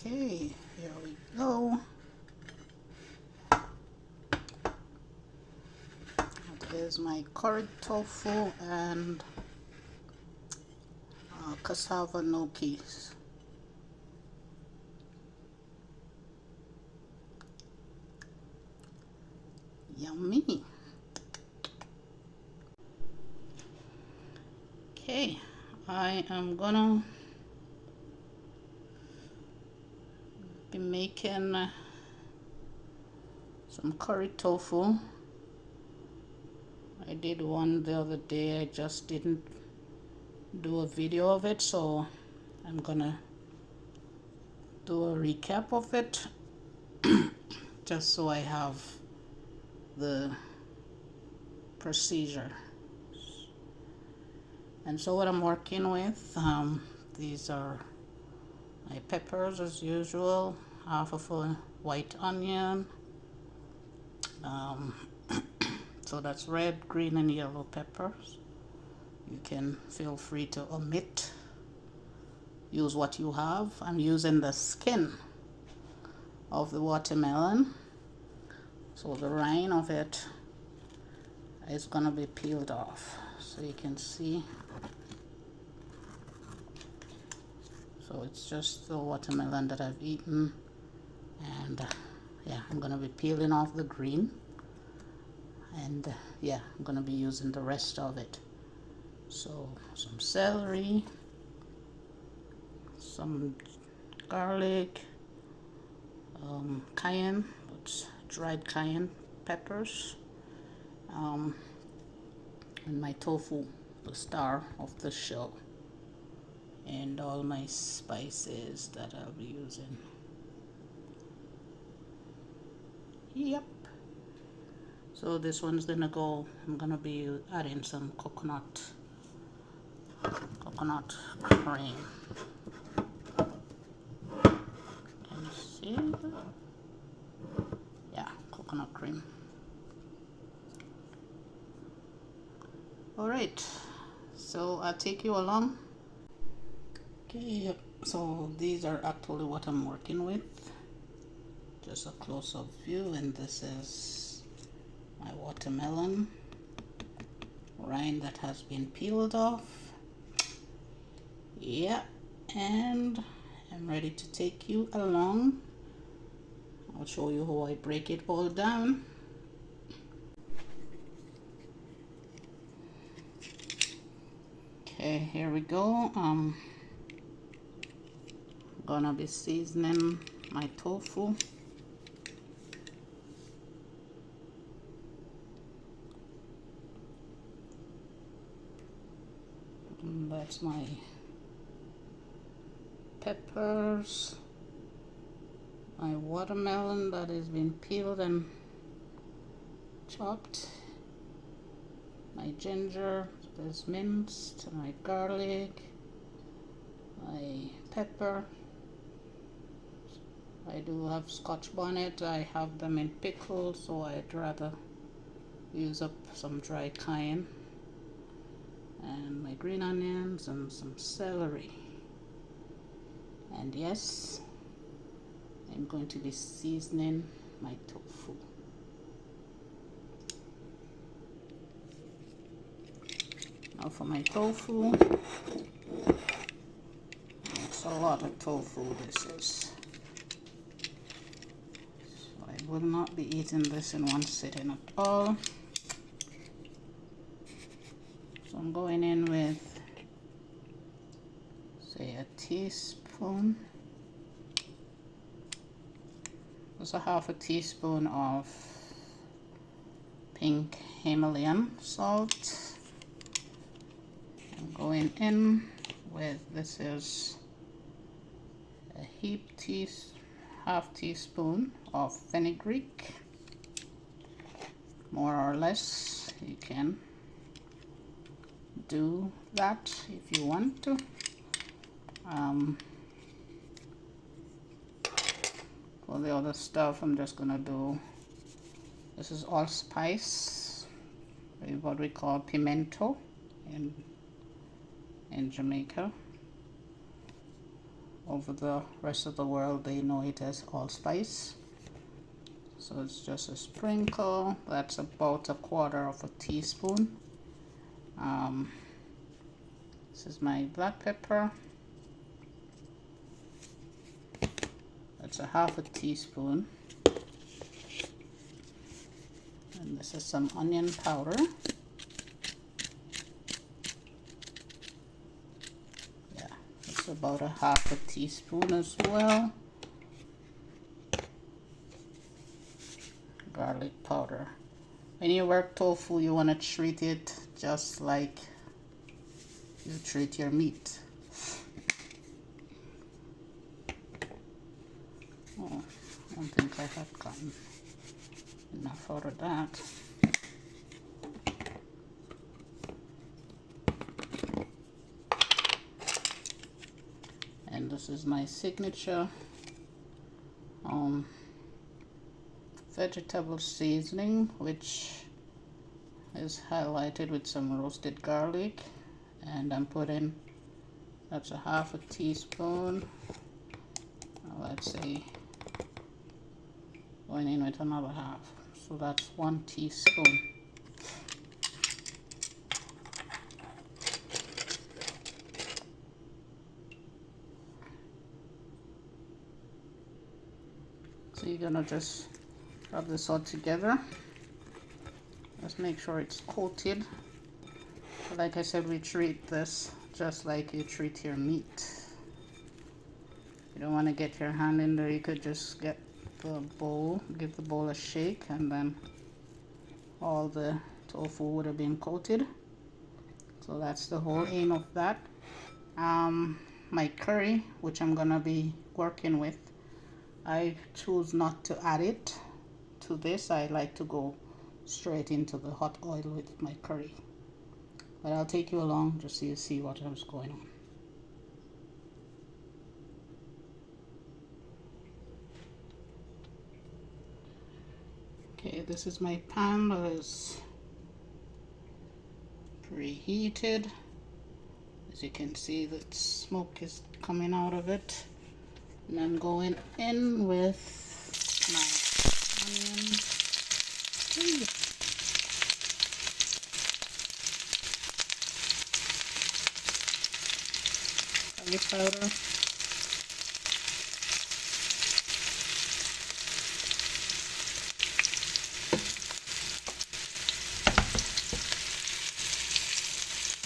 Okay, here we go. That is my curried tofu and cassava gnocchis. Yummy. Okay, I am gonna be making some curried tofu. I did one the other day, I just didn't do a video of it, so I'm gonna do a recap of it just so I have the procedure. And so what I'm working with, these are my peppers as usual, half of a white onion, so that's red, green and yellow peppers. You can feel free to omit, use what you have. I'm using the skin of the watermelon, so the rind of it is gonna be peeled off, so you can see. So it's just the watermelon that I've eaten, and yeah, I'm gonna be peeling off the green, and yeah, I'm gonna be using the rest of it. So some celery, some garlic, cayenne, that's dried cayenne peppers, and my tofu, the star of the show, and all my spices that I'll be using. Yep. So this one's gonna go, I'm gonna be adding some coconut cream. Can you see? Yeah, coconut cream. All right, so I'll take you along. Okay, so these are actually what I'm working with. Just a close-up view, and this is my watermelon rind that has been peeled off. Yeah, and I'm ready to take you along. I'll show you how I break it all down. Okay, here we go. Gonna be seasoning my tofu. And that's my peppers, my watermelon that has been peeled and chopped, my ginger that is minced, my garlic, my pepper. I do have Scotch bonnet. I have them in pickle, so I'd rather use up some dried cayenne, and my green onions and some celery. And yes, I'm going to be seasoning my tofu. Now for my tofu, it's a lot of tofu this is. So I will not be eating this in one sitting at all. So I'm going in with, say, a teaspoon. That's a half a teaspoon of pink Himalayan salt. I'm going in with, this is a half teaspoon of fenugreek, more or less. You can do that if you want to. For the other stuff, I'm just gonna do, this is allspice, what we call pimento in Jamaica. over the rest of the world they know it as allspice. So it's just a sprinkle. That's about 1/4 teaspoon. This is my black pepper. That's 1/2 teaspoon. And this is some onion powder. Yeah, it's about 1/2 teaspoon as well. Garlic powder. When you work tofu, you want to treat it just like you treat your meat. Oh, I don't think I have gotten enough out of that. And this is my signature vegetable seasoning, which is highlighted with some roasted garlic, and I'm putting, that's 1/2 teaspoon. Let's say going in with another 1/2, so that's 1 teaspoon. So you're gonna just rub this all together. Just make sure it's coated. But like I said, we treat this just like you treat your meat. You don't want to get your hand in there. You could just get the bowl, give the bowl a shake, and then all the tofu would have been coated. So that's the whole aim of that. My curry, which I'm gonna be working with, I choose not to add it to this. I like to go straight into the hot oil with my curry. But I'll take you along just so you see what is going on. Okay, this is my pan that is preheated. As you can see, the smoke is coming out of it. And I'm going in with my onion. Garlic powder.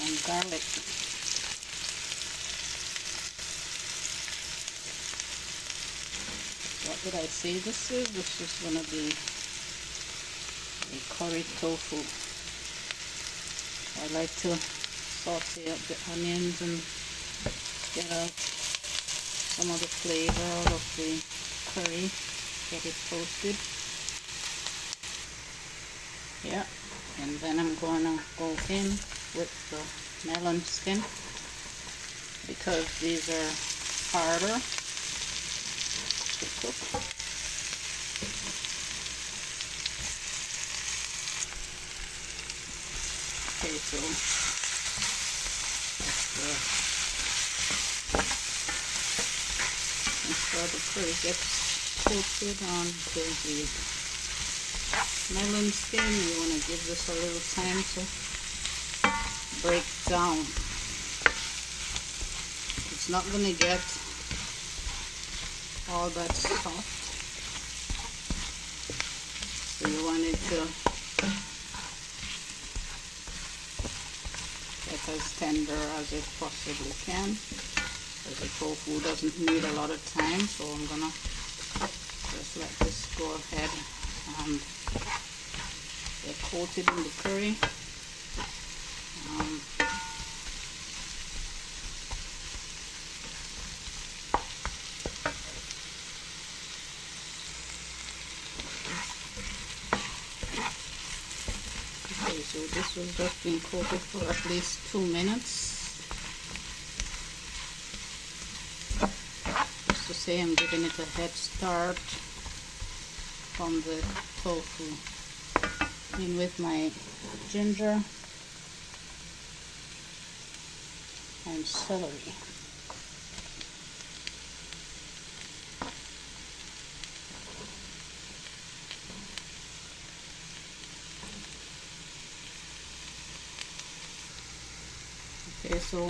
And garlic. What did I say this is? This is going to be a curried tofu. I like to saute up the onions and get out some of the flavor out of the curry, get it toasted. Yeah, and then I'm going to go in with the melon skin because these are harder to cook. Okay, so after the curry gets coated onto the melon skin, you want to give this a little time to break down. It's not going to get all that soft, so you want it to get as tender as it possibly can, because the tofu doesn't need a lot of time. So I'm gonna just let this go ahead and get coated in the curry. Okay, so this was just being coated for at least 2 minutes. Just to say I'm giving it a head start from the tofu. In with my ginger and celery. Okay, so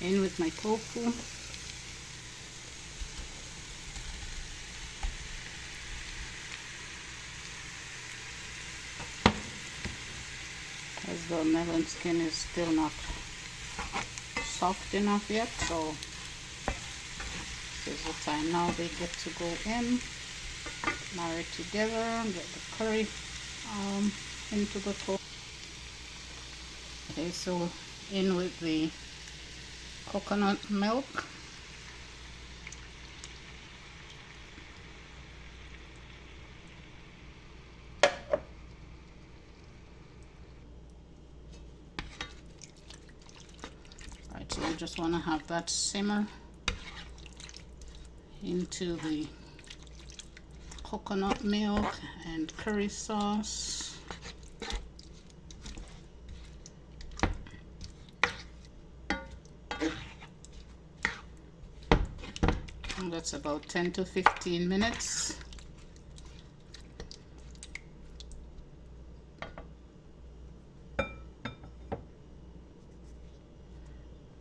in with my tofu. As the melon skin is still not soft enough yet, so this is the time now they get to go in, marry together, get the curry into the tofu. Okay, so in with the coconut milk. Right, so you just want to have that simmer into the coconut milk and curry sauce. And that's about 10 to 15 minutes.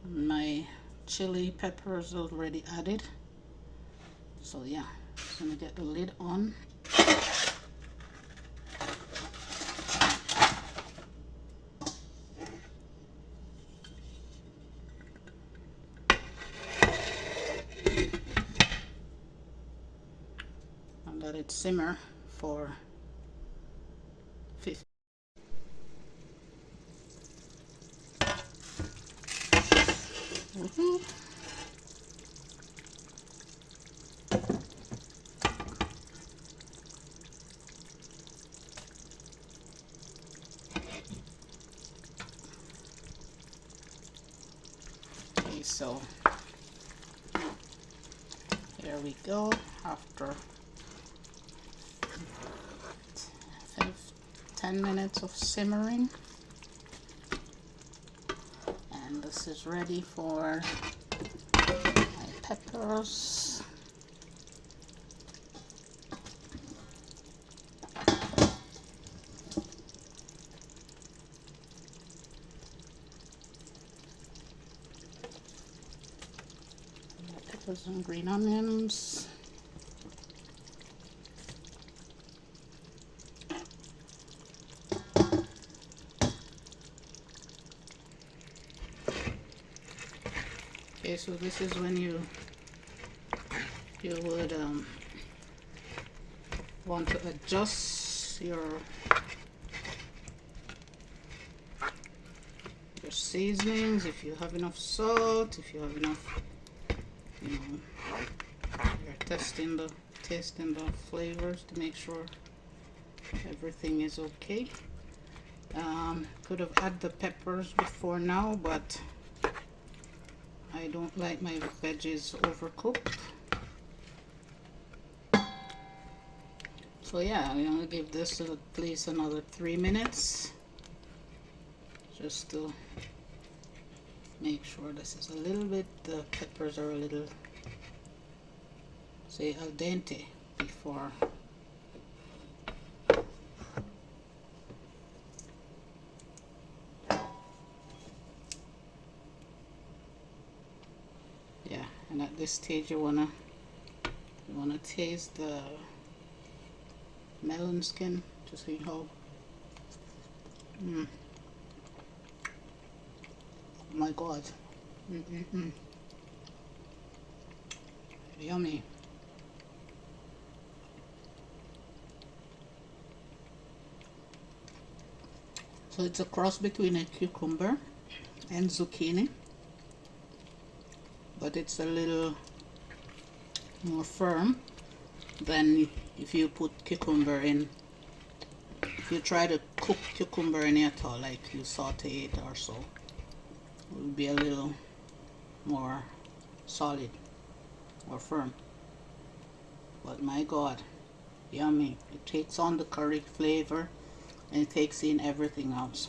My chili peppers already added, so yeah, just gonna get the lid on. And let it simmer for 50. Okay, so here we go. After 10 minutes of simmering, and this is ready for my peppers. Peppers and green onions. Okay, so this is when you would want to adjust your seasonings, if you have enough salt, if you have enough, you know, you're tasting the flavors to make sure everything is okay. Could have added the peppers before now, but I don't like my veggies overcooked. So yeah, I'm gonna give this at least another 3 minutes, just to make sure this is a little bit, the peppers are a little, say, al dente before. Yeah, and at this stage you wanna taste the melon skin to see how. Oh my god. Yummy. So it's a cross between a cucumber and zucchini, but it's a little more firm than if you put cucumber in. If you try to cook cucumber in it, or like you saute it or so, it will be a little more solid or firm. But my god, yummy. It takes on the curry flavor and it takes in everything else.